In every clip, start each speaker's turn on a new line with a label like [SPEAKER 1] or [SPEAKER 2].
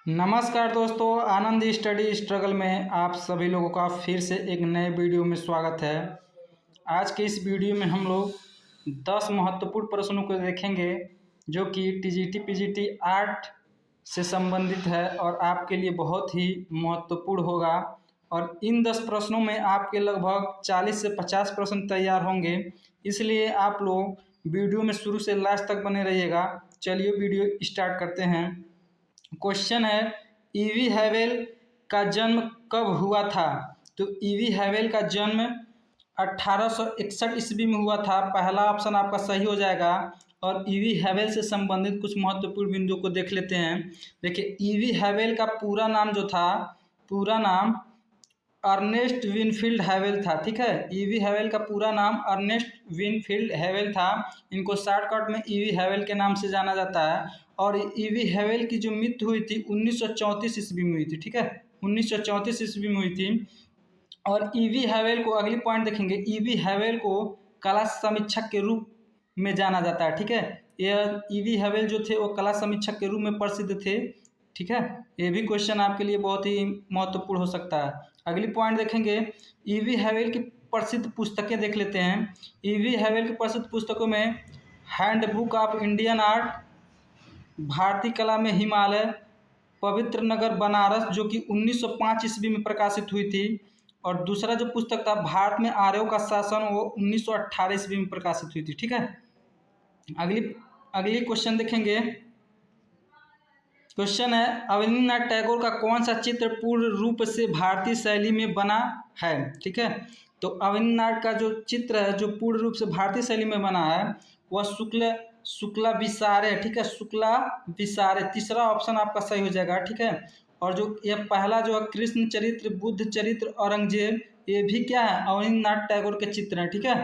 [SPEAKER 1] नमस्कार दोस्तों, आनंद study struggle में आप सभी लोगों का फिर से एक नए वीडियो में स्वागत है। आज के इस वीडियो में हम लोग 10 महत्वपूर्ण प्रश्नों को देखेंगे जो कि टीजीटी पीजीटी आर्ट से संबंधित है और आपके लिए बहुत ही महत्वपूर्ण होगा। और इन 10 प्रश्नों में आपके लगभग 40 से 50 प्रश्न तैयार होंगे, इसलिए आप लोग वीडियो में शुरू से लास्ट तक बने रहिएगा। चलिए वीडियो स्टार्ट करते हैं। क्वेश्चन है, ईवी हैवेल का जन्म कब हुआ था? तो ईवी हैवेल का जन्म 1861 ईस्वी में हुआ था। पहला ऑप्शन आपका सही हो जाएगा। और ईवी हैवेल से संबंधित कुछ महत्वपूर्ण बिंदुओं को देख लेते हैं। देखिए, ईवी हैवेल का पूरा नाम जो था, पूरा नाम अर्नेस्ट विनफील्ड हैवेल था। ठीक है, ईवी हैवेल का पूरा नाम अर्नेस्ट विनफील्ड हैवेल था। इनको शॉर्टकट में ईवी हैवेल के नाम से जाना जाता है। और ईवी हैवेल की जो मृत्यु हुई थी 1934 ईस्वी में हुई थी। ठीक है, 1934 ईस्वी में हुई थी। और ईवी हैवेल को, अगली पॉइंट देखेंगे, ईवी हैवेल को कला समीक्षक के रूप में जाना जाता है। ठीक है, यह ईवी हैवेल जो थे वो कला समीक्षक के रूप में प्रसिद्ध थे। ठीक है, ये भी क्वेश्चन आपके लिए बहुत ही महत्वपूर्ण हो सकता है। अगली पॉइंट देखेंगे, ईवी हैवेल की प्रसिद्ध पुस्तकें देख लेते हैं। ईवी हैवेल की प्रसिद्ध पुस्तकों में हैंडबुक ऑफ इंडियन आर्ट, भारतीय कला में हिमालय, पवित्र नगर बनारस जो कि 1905 ईस्वी में प्रकाशित हुई थी। और दूसरा जो पुस्तक था भारत में आर्यों का शासन, वो 1918 ईस्वी में प्रकाशित हुई थी। ठीक है, अगली क्वेश्चन देखेंगे। क्वेश्चन है, अवनींद्रनाथ टैगोर का कौन सा चित्र पूर्ण रूप से भारतीय शैली में बना है? ठीक है, तो अवनींद्रनाथ का जो चित्र है जो पूर्ण रूप से भारतीय शैली में बना है वह शुक्ला विसारे। ठीक है, शुक्ला विसारे, तीसरा ऑप्शन आपका सही हो जाएगा। ठीक है, और जो यह पहला जो है कृष्ण चरित्र, बुद्ध चरित्र, औरंगजेब, ये भी क्या है, अवनींद्रनाथ टैगोर के चित्र हैं। ठीक है,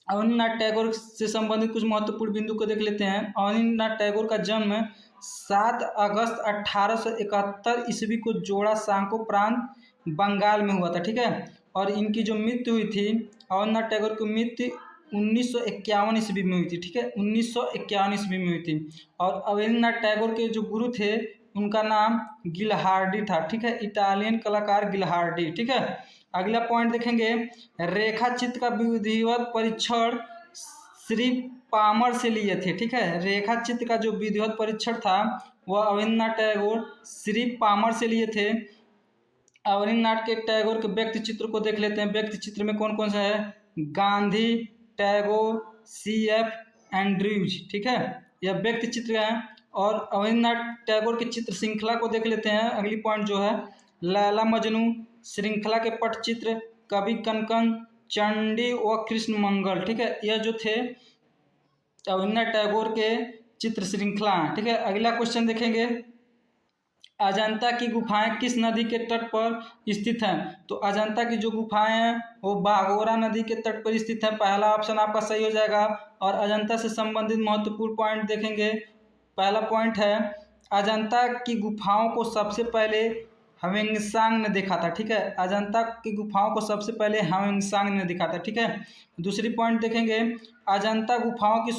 [SPEAKER 1] अवनींद्रनाथ टैगोर से संबंधित कुछ महत्वपूर्ण बिंदु को देख लेते हैं। अवनींद्रनाथ टैगोर का जन्म 7 अगस्त 1871 ईस्वी को जोड़ा सांको प्रांत बंगाल में हुआ था। ठीक है, और इनकी जो मृत्यु हुई थी, अवनींद्रनाथ टैगोर की मृत्यु 1951 ईस्वी में हुई थी। ठीक है, 1951 ईस्वी में हुई थी। और अवनींद्रनाथ टैगोर के जो गुरु थे उनका नाम गिलहार्डी था। ठीक है, इटालियन कलाकार गिलहार्डी। ठीक है, अगला पॉइंट देखेंगे, रेखा चित्र का विधिवत परीक्षण श्री पामर से लिए थे। ठीक है, रेखा चित्र का जो विधिवत परीक्षण था वह अवनींद्रनाथ टैगोर श्री पामर से लिए थे। अवनींद्रनाथ के टैगोर के व्यक्ति चित्र को देख लेते हैं। व्यक्ति चित्र में कौन कौन सा है, गांधी, टैगोर, CF एंड्रयूज। ठीक है, यह व्यक्ति चित्र है। और अवनींद्रनाथ टैगोर के चित्र श्रृंखला को देख लेते हैं। अगली पॉइंट जो है, लैला मजनू श्रृंखला के पटचित्र, कवि कनकन, चंडी व कृष्ण मंगल। ठीक है, यह जो थे अवनींद्रनाथ टैगोर के चित्र श्रृंखला। ठीक है, अगला क्वेश्चन देखेंगे, अजंता की गुफाएं किस नदी के तट पर स्थित हैं? तो अजंता की जो गुफाएं हैं वो बागोरा नदी के तट पर स्थित है। पहला ऑप्शन आपका सही हो जाएगा। और अजंता से संबंधित महत्वपूर्ण पॉइंट देखेंगे। पहला पॉइंट है, अजंता की गुफाओं को सबसे पहले ह्वेंसांग ने देखा था। ठीक है, अजंता की गुफाओं को सबसे पहले ह्वेंसांग ने देखा था। ठीक है, दूसरी पॉइंट देखेंगे, अजंता गुफाओं की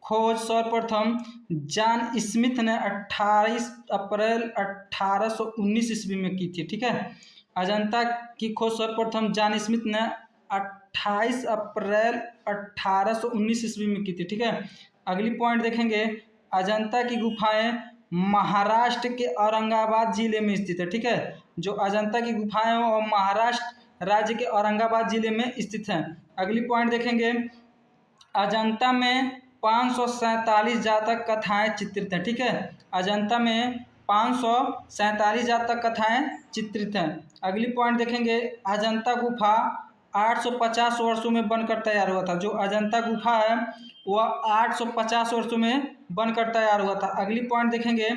[SPEAKER 1] खोज सर्वप्रथम जॉन स्मिथ ने 28 अप्रैल 1819 ईस्वी में की थी। ठीक है, अजंता की खोज सर्वप्रथम जॉन स्मिथ ने 28 अप्रैल 1819 ईस्वी में की थी। ठीक है, अगली पॉइंट देखेंगे, अजंता की गुफाएं महाराष्ट्र के औरंगाबाद जिले में स्थित है। ठीक है, जो अजंता की गुफाएं हैं वो महाराष्ट्र राज्य के औरंगाबाद जिले में स्थित हैं। अगली पॉइंट देखेंगे, अजंता में 547 जातक कथाएं चित्रित हैं। ठीक है, अजंता में 547 जातक कथाएं चित्रित हैं। अगली पॉइंट देखेंगे, अजंता गुफा 850 वर्षों में बनकर तैयार हुआ था। जो अजंता गुफा है वह 850 वर्षों में बनकर तैयार हुआ था। अगली पॉइंट देखेंगे,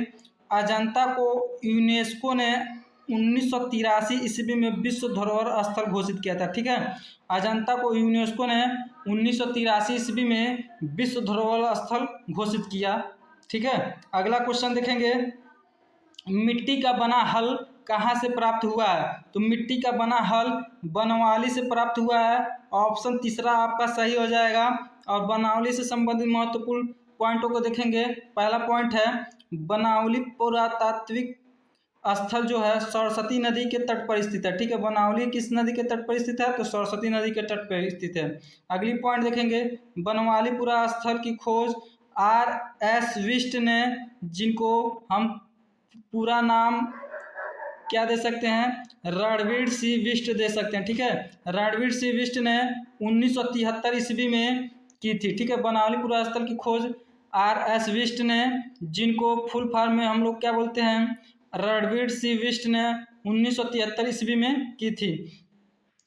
[SPEAKER 1] अजंता को यूनेस्को ने 1983 ईस्वी में विश्व धरोहर स्थल घोषित किया था। ठीक है, अजंता को यूनेस्को ने 1983 ईस्वी में विश्व धरोहर स्थल घोषित किया। ठीक है, अगला क्वेश्चन देखेंगे, मिट्टी का बना हल कहाँ से प्राप्त हुआ है? तो मिट्टी का बना हल बनवाली से प्राप्त हुआ है। ऑप्शन तीसरा आपका सही हो जाएगा। और बनवाली से संबंधित महत्वपूर्ण पॉइंटों को देखेंगे। पहला पॉइंट है बनावली पुरातात्विक स्थल जो है सरस्वती नदी के तट पर स्थित है। ठीक है, बनावली किस नदी के तट पर स्थित है? तो सरस्वती नदी के तट पर स्थित है। अगली पॉइंट देखेंगे बनवालीपुरा स्थल की खोज R.S. विष्ट ने, जिनको हम पूरा नाम क्या दे सकते हैं? रणवीर सिंह विष्ट दे सकते हैं। ठीक है, रणवीर सिंह विष्ट ने 1973 ईस्वी में की थी। ठीक है, बनावलीपुरा स्थल की खोज R.S. विष्ट ने, जिनको फुल फॉर्म में हम लोग क्या बोलते हैं? रणवीर सिंह विष्ट ने 1973 ईस्वी में की थी।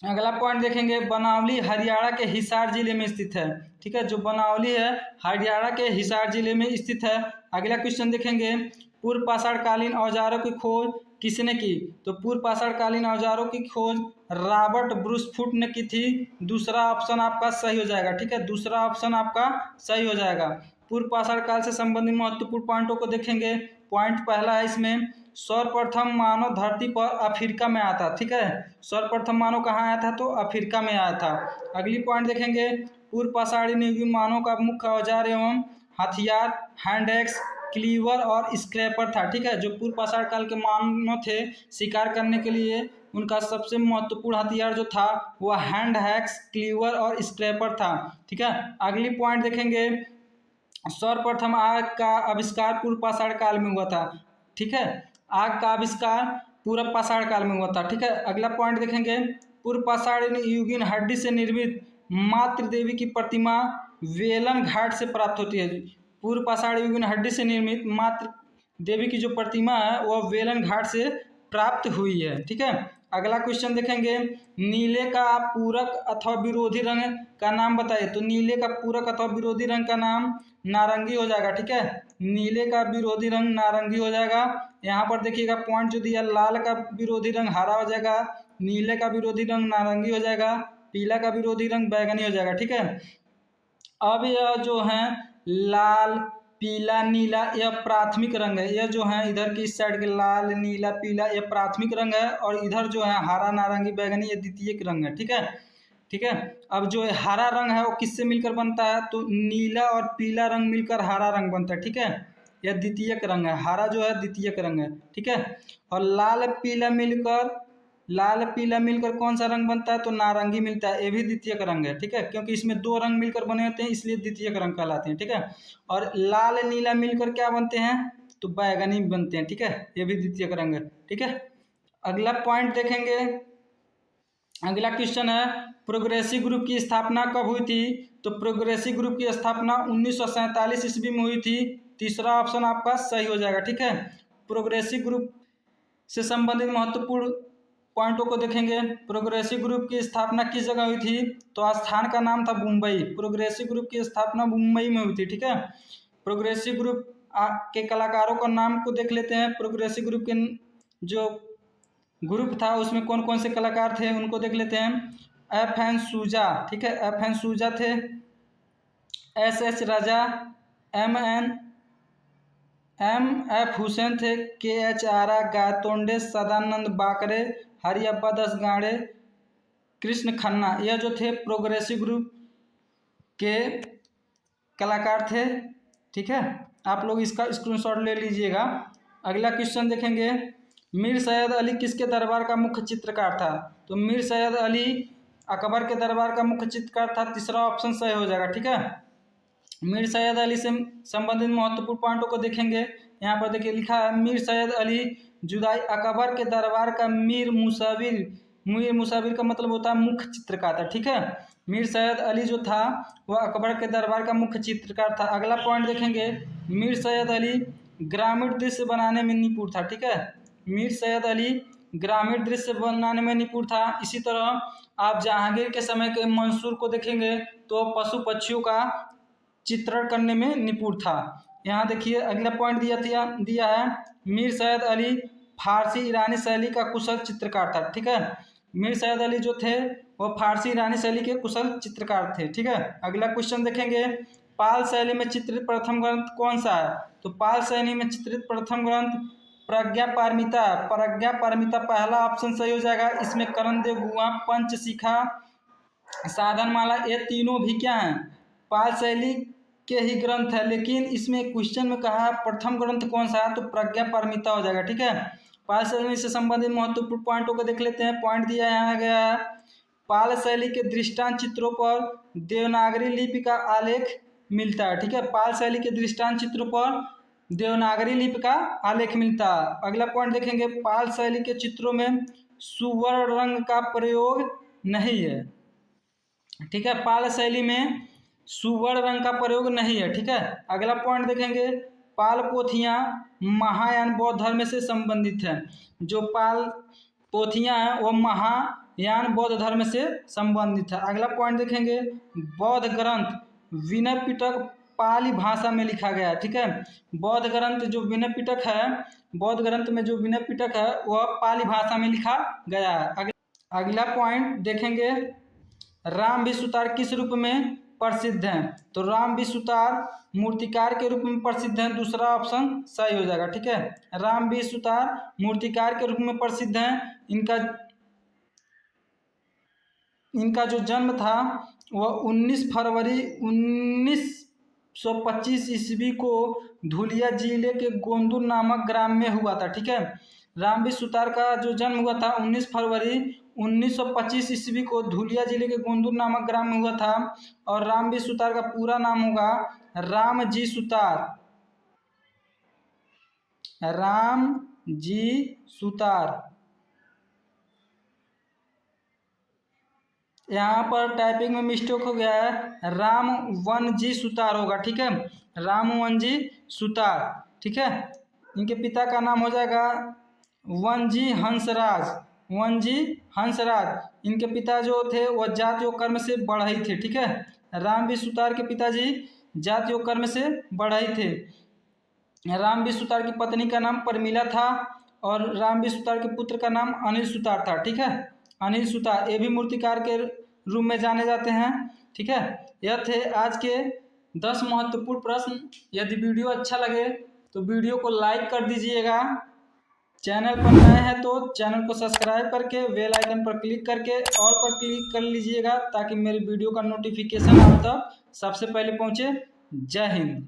[SPEAKER 1] अगला पॉइंट देखेंगे बनावली हरियाणा के हिसार जिले में स्थित है। ठीक है, जो बनावली है हरियाणा के हिसार जिले में स्थित है। अगला क्वेश्चन देखेंगे पूर्व पाषाण कालीन औजारों की खोज किसने की? तो पूर्व पाषाण कालीन औजारों की खोज रॉबर्ट ब्रूस फुट ने की थी। दूसरा ऑप्शन आपका सही हो जाएगा। ठीक है, दूसरा ऑप्शन आपका सही हो जाएगा। पूर्व पाषाण काल से संबंधित महत्वपूर्ण पॉइंटों को देखेंगे। पॉइंट पहला है इसमें सर्वप्रथम मानव धरती पर अफ्रीका में आया था। ठीक है, सर्वप्रथम मानव कहाँ आया था? तो अफ्रीका में आया था। अगली पॉइंट देखेंगे पूर्व पाषाण युगीन मानव का मुख्य औजार एवं हथियार हैंड एक्स, क्लीवर और स्क्रैपर था। ठीक है, जो पूर्व पाषाण काल के मानव थे शिकार करने के लिए उनका सबसे महत्वपूर्ण हथियार जो था वह हैंड एक्स, क्लीवर और स्क्रैपर था। ठीक है, अगली पॉइंट देखेंगे सर्वप्रथम आग का आविष्कार पूर्व पाषाण काल में हुआ था। ठीक है, आग का आविष्कार पूर्व पाषाण काल में हुआ था। ठीक है, अगला पॉइंट देखेंगे पूर्व पाषाण युगीन हड्डी से निर्मित मातृ देवी की प्रतिमा वेलन घाट से प्राप्त होती है। पूर्व पाषाण युगीन हड्डी से निर्मित मातृ देवी की जो प्रतिमा है वह वेलन घाट से प्राप्त हुई है। ठीक है, अगला क्वेश्चन देखेंगे नीले का पूरक अथवा विरोधी रंग का नाम बताइए। तो नीले का पूरक अथवा विरोधी रंग का नाम नारंगी हो जाएगा। ठीक है, नीले का विरोधी रंग नारंगी हो जाएगा। यहाँ पर देखिएगा पॉइंट जो दिया लाल का विरोधी रंग हरा हो जाएगा, नीले का विरोधी रंग नारंगी हो जाएगा, पीला का विरोधी रंग बैगनी हो जाएगा। ठीक है, अब यह जो है लाल पीला नीला यह प्राथमिक रंग है। यह जो है इधर की साइड के लाल नीला पीला यह प्राथमिक रंग है और इधर जो है हरा नारंगी बैगनी ये द्वितीयक रंग है। ठीक है, ठीक है, अब जो हरा रंग है वो किससे मिलकर बनता है? तो नीला और पीला रंग मिलकर हरा रंग बनता है। ठीक है, यह द्वितीयक रंग है, हरा जो है द्वितीयक रंग है। ठीक है, और लाल पीला मिलकर कौन सा रंग बनता है? तो नारंगी मिलता है, ये भी द्वितीयक रंग है। ठीक है, क्योंकि इसमें दो रंग मिलकर बने होते हैं इसलिए द्वितीयक रंग कहलाते हैं। ठीक है, और लाल नीला मिलकर क्या बनते हैं? तो बैगनी बनते हैं। ठीक है, ये भी द्वितीयक रंग है। ठीक है, अगला पॉइंट देखेंगे। अगला क्वेश्चन है प्रोग्रेसिव ग्रुप की स्थापना कब हुई थी? तो प्रोग्रेसिव ग्रुप की स्थापना 1947 ईस्वी में हुई थी। तीसरा ऑप्शन आपका सही हो जाएगा। ठीक है, प्रोग्रेसिव ग्रुप से संबंधित महत्वपूर्ण पॉइंटों को देखेंगे। प्रोग्रेसिव ग्रुप की स्थापना किस जगह हुई थी? तो स्थान का नाम था मुंबई। प्रोग्रेसिव ग्रुप की स्थापना मुंबई में हुई थी। ठीक है, प्रोग्रेसिव ग्रुप के कलाकारों का नाम को देख लेते हैं। प्रोग्रेसिव ग्रुप के जो ग्रुप था उसमें कौन कौन से कलाकार थे उनको देख लेते हैं। F.N. सूजा, ठीक है, F.N. सूजा थे, S.H. राजा, M.F. हुसैन थे, K.H. आरा, गायतोंडे, सदानंद बाकरे, हरिअब्बा दस गाड़े, कृष्ण खन्ना, यह जो थे प्रोग्रेसिव ग्रुप के कलाकार थे। ठीक है, आप लोग इसका स्क्रीनशॉट ले लीजिएगा। अगला क्वेश्चन देखेंगे मीर सैयद अली किसके दरबार का मुख्य चित्रकार था? तो मीर सैयद अली अकबर के दरबार का मुख्य चित्रकार था। तीसरा ऑप्शन सही हो जाएगा। ठीक है, मीर सैयद अली से संबंधित महत्वपूर्ण पॉइंटों को देखेंगे। यहाँ पर देखिए लिखा है मीर सैयद अली जुदाई अकबर के दरबार का मीर मुसाविर का मतलब होता है मुख्य चित्रकार था। ठीक है, मीर सैयद अली जो था वह अकबर के दरबार का मुख्य चित्रकार था। अगला पॉइंट देखेंगे मीर सैयद अली ग्रामीण दृश्य बनाने में निपुण था। ठीक है, मीर सैयद अली ग्रामीण दृश्य बनाने में निपुण था। इसी तरह आप जहांगीर के समय के मंसूर को देखेंगे तो पशु पक्षियों का चित्रण करने में निपुण था। यहाँ देखिए अगला पॉइंट दिया है मीर सैयद अली फारसी ईरानी शैली का कुशल चित्रकार था। ठीक है, मीर सैयद अली जो थे वो फारसी ईरानी शैली के कुशल चित्रकार थे। ठीक है, अगला क्वेश्चन देखेंगे पाल शैली में चित्रित प्रथम ग्रंथ कौन सा है? तो पाल शैली में चित्रित प्रथम ग्रंथ प्रज्ञा पारमिता। प्रज्ञा पारमिता पहला ऑप्शन सही हो जाएगा। इसमें करण देव गुहा, पंचशिखा, साधनमाला ये तीनों भी क्या हैं? पाल शैली के ही ग्रंथ है, लेकिन इसमें क्वेश्चन में कहा प्रथम ग्रंथ कौन सा है, तो प्रज्ञा पारमिता हो जाएगा। ठीक है, पाल शैली से संबंधित महत्वपूर्ण पॉइंटों को देख लेते हैं। पॉइंट दिया यहाँ गया है, पाल शैली के दृष्टांत चित्रों पर देवनागरी लिपि का आलेख मिलता है। ठीक है, पाल शैली के दृष्टांत चित्रों पर देवनागरी लिपि का आलेख मिलता है। अगला पॉइंट देखेंगे, पाल शैली के चित्रों में सुवर्ण रंग का प्रयोग नहीं है। ठीक है, पाल शैली में सुवर्ण रंग का प्रयोग नहीं है। ठीक है, अगला पॉइंट देखेंगे, पाल पोथियां महायान बौद्ध धर्म से संबंधित है। जो पाल पोथियां हैं वो महायान बौद्ध धर्म से संबंधित है। अगला पॉइंट देखेंगे, बौद्ध ग्रंथ विनय पिटक पाली भाषा में लिखा गया है। ठीक है, बौद्ध ग्रंथ जो विनय पिटक है, बौद्ध ग्रंथ में जो विनय पिटक है वह पाली भाषा में लिखा गया है। अगला पॉइंट देखेंगे, राम भी सुतार किस रूप में प्रसिद्ध हैं, तो राम भी सुतार मूर्तिकार के रूप में प्रसिद्ध हैं। दूसरा ऑप्शन सही हो जाएगा। ठीक है, राम भी सुतार मूर्तिकार के रूप में प्रसिद्ध हैं। इनका जो जन्म था वह 19 फरवरी 1925 ईस्वी को धुलिया जिले के गोंदुर नामक ग्राम में हुआ था। ठीक है, रामबीर सुतार का जो जन्म हुआ था 19 फरवरी 1925 ईस्वी को धुलिया जिले के गोंदुर नामक ग्राम में हुआ था। और रामबीर सुतार का पूरा नाम होगा रामजी सुतार। रामजी सुतार। यहाँ पर टाइपिंग में मिस्टेक हो गया है, रामवन जी सुतार होगा। ठीक है, रामवन जी सुतार। ठीक है, इनके पिता का नाम हो जाएगा वन जी हंसराज। वन जी हंसराज इनके पिता जो थे वह जात योग कर्म से बढ़ई थे। ठीक है, रामबीर सुतार के पिताजी जात योग कर्म से बढ़ई थे। रामबीर सुतार की पत्नी का नाम परमिला था और रामबीर सुतार के पुत्र का नाम अनिल सुतार था। ठीक है, अनिल सुतार ये भी मूर्तिकार के रूप में जाने जाते हैं। ठीक है, यह थे आज के 10 महत्वपूर्ण प्रश्न। यदि वीडियो अच्छा लगे तो वीडियो को लाइक कर दीजिएगा। चैनल पर नए हैं तो चैनल को सब्सक्राइब करके बेल आइकन पर क्लिक करके ऑल पर क्लिक कर लीजिएगा, ताकि मेरी वीडियो का नोटिफिकेशन आप तक सबसे पहले पहुंचे। जय हिंद।